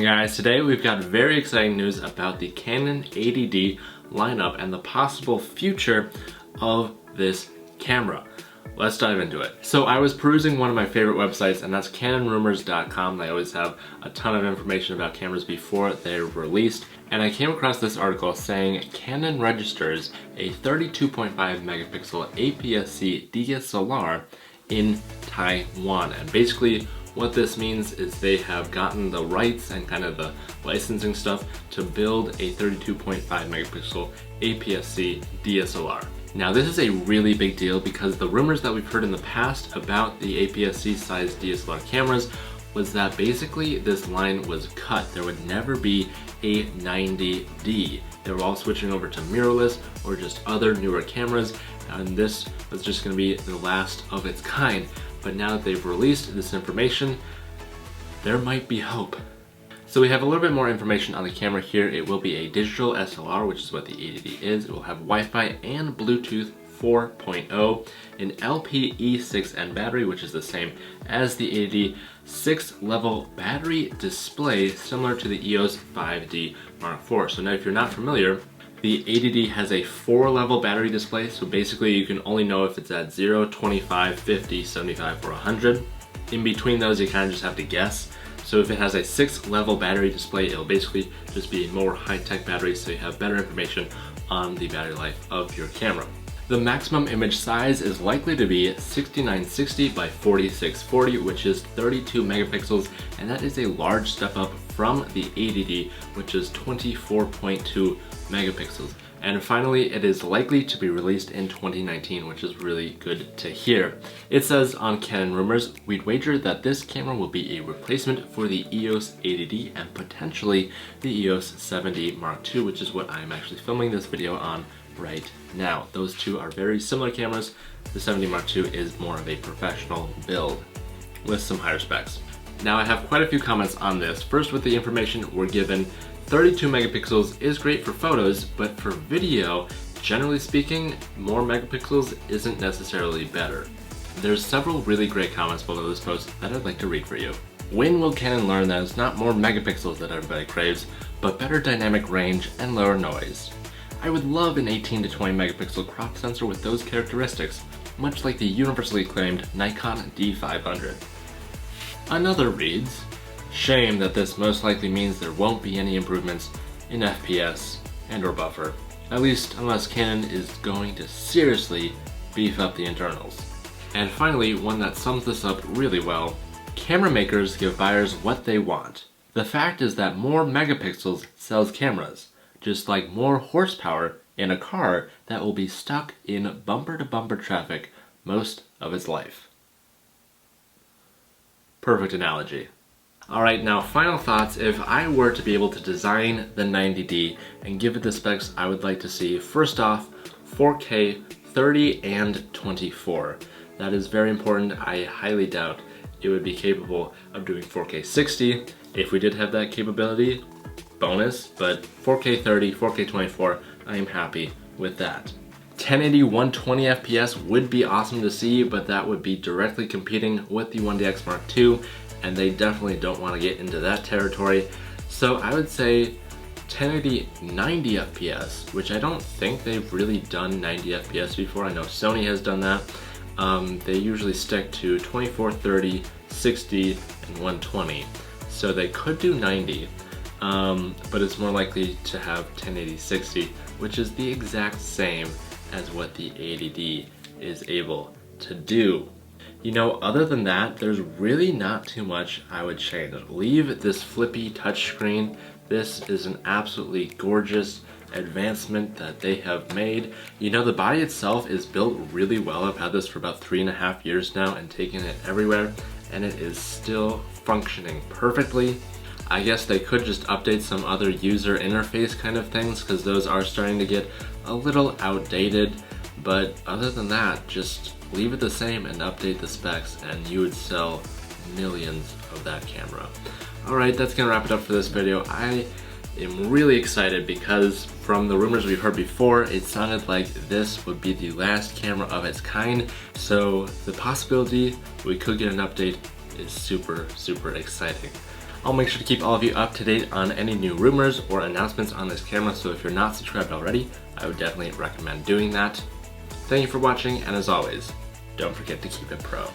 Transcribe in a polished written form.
guys, today we've got very exciting news about the Canon 80D lineup and the possible future of this camera. Let's dive into it. So I was perusing one of my favorite websites, and that's canonrumors.com. They always have a ton of information about cameras before they're released. And I came across this article saying Canon registers a 32.5 megapixel APS-C DSLR in Taiwan. And basically what this means is they have gotten the rights and kind of the licensing stuff to build a 32.5 megapixel APS-C DSLR. Now this is a really big deal because the rumors that we've heard in the past about the APS-C size DSLR cameras was that basically this line was cut. There would never be a 90D. They were all switching over to mirrorless or just other newer cameras, and this was just going to be the last of its kind. But now that they've released this information, there might be hope. So we have a little bit more information on the camera here. It will be a digital SLR, which is what the 80D is. It will have Wi-Fi and Bluetooth 4.0, an LPE6N battery, which is the same as the 80D, 6-level battery display similar to the EOS 5D Mark IV. So now if you're not familiar, the 80D has a 4-level battery display, so basically you can only know if it's at 0, 25, 50, 75, or 100. In between those, you kind of just have to guess. So if it has a 6-level battery display, it'll basically just be a more high-tech battery, so you have better information on the battery life of your camera. The maximum image size is likely to be 6960 by 4640, which is 32 megapixels, and that is a large step up from the 80D, which is 24.2 megapixels. And finally, it is likely to be released in 2019, which is really good to hear. It says on Canon Rumors, we'd wager that this camera will be a replacement for the EOS 80D and potentially the EOS 7D Mark II, which is what I'm actually filming this video on right now. Those two are very similar cameras. The 7D Mark II is more of a professional build with some higher specs. Now I have quite a few comments on this. First, with the information we're given, 32 megapixels is great for photos, but for video, generally speaking, more megapixels isn't necessarily better. There's several really great comments below this post that I'd like to read for you. When will Canon learn that it's not more megapixels that everybody craves, but better dynamic range and lower noise? I would love an 18 to 20 megapixel crop sensor with those characteristics, much like the universally acclaimed Nikon D500. Another reads, shame that this most likely means there won't be any improvements in FPS and or buffer, at least unless Canon is going to seriously beef up the internals. And finally, one that sums this up really well, camera makers give buyers what they want. The fact is that more megapixels sells cameras, just like more horsepower in a car that will be stuck in bumper-to-bumper traffic most of its life. Perfect analogy. Alright, now final thoughts. If I were to be able to design the 90D and give it the specs I would like to see, first off, 4K 30 and 24. That is very important. I highly doubt it would be capable of doing 4K 60. If we did have that capability, bonus, but 4K 30, 4K 24, I am happy with that. 1080 120 FPS would be awesome to see, but that would be directly competing with the 1DX Mark II, and they definitely don't want to get into that territory. So I would say 1080 90 FPS, which I don't think they've really done 90 FPS before. I know Sony has done that. They usually stick to 24, 30, 60, and 120. So they could do 90, but it's more likely to have 1080 60, which is the exact same as what the 80D is able to do. You know, other than that, there's really not too much I would change. Leave this flippy touchscreen. This is an absolutely gorgeous advancement that they have made. You know, the body itself is built really well. I've had this for about 3.5 years now and taken it everywhere, and it is still functioning perfectly. I guess they could just update some other user interface kind of things, because those are starting to get a little outdated. But other than that, just leave it the same and update the specs, and you would sell millions of that camera. Alright, that's gonna wrap it up for this video. I am really excited because from the rumors we heard before, it sounded like this would be the last camera of its kind. So the possibility we could get an update is super, super exciting. I'll make sure to keep all of you up to date on any new rumors or announcements on this camera, so if you're not subscribed already, I would definitely recommend doing that. Thank you for watching, and as always, don't forget to keep it pro.